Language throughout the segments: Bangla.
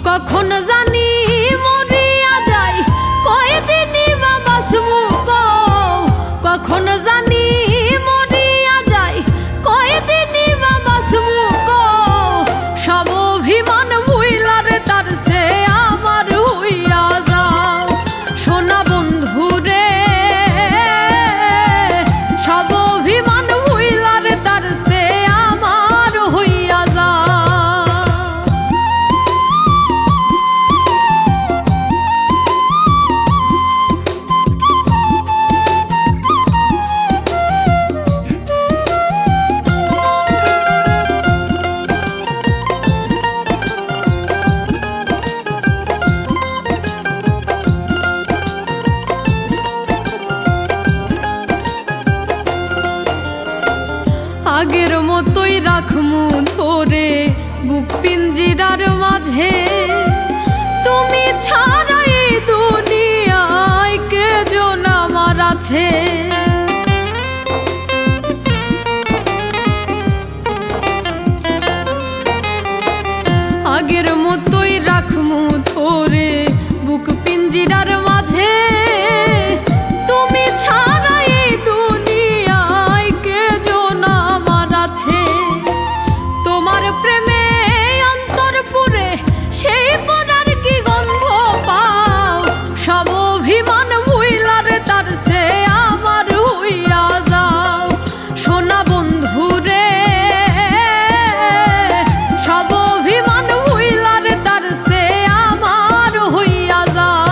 কখন জানি মরিয়া যাই, কয়দিনই বা বাঁচবো কখন জানি মরিয়া যাই, কয়দিনই বা বাঁচবো সব অভিমান ভুইলারে তার সে আমার হইয়া যাও সোনা বন্ধু রে, সব অভিমান ভুইলারে তার সে আমার হইয়া যাও। আগের মতোই রাখমু ধরে বুক পিঞ্জিরার মাঝে, তুমি ছাড়া এই দুনিয়ায় কে জন আমার আছে। আগের মতোই রাখমু ধরে বুক পিঞ্জিরার মাঝে, তুমি ছাড়া এই দুনিয়ায় কে জন আমার আছে। তোমার প্রেমে অন্তর পুরে সেই পরার কি গন্ধ পাও, সব অভিমান ভুইলারে তার সে আমার হইয়া যাও সোনা বন্ধু রে, সব অভিমান ভুইলারে তার সে আমার হইয়া যাও।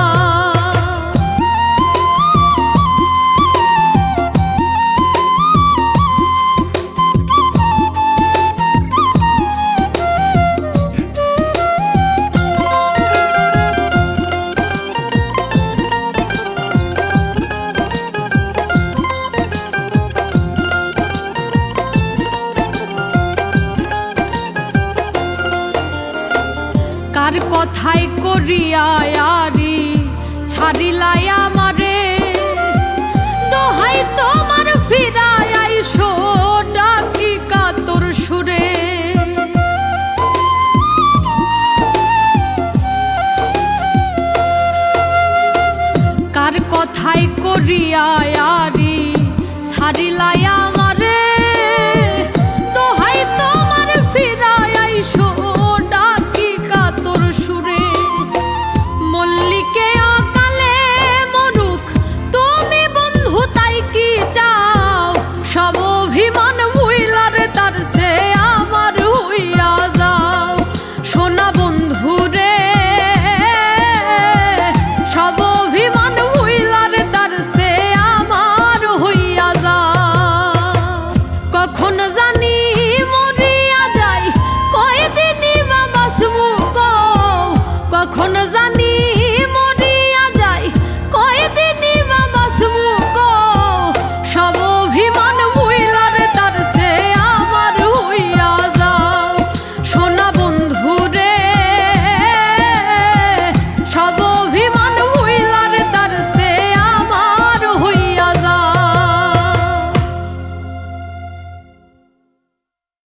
কার কথাই করিয়া আরি ছাড়িলাই আমারে, দোহাই তোমার ফিরাই আইসো ডাকি কাতর সুরে। কার কথাই করিয়া আরি ছাড়িলাই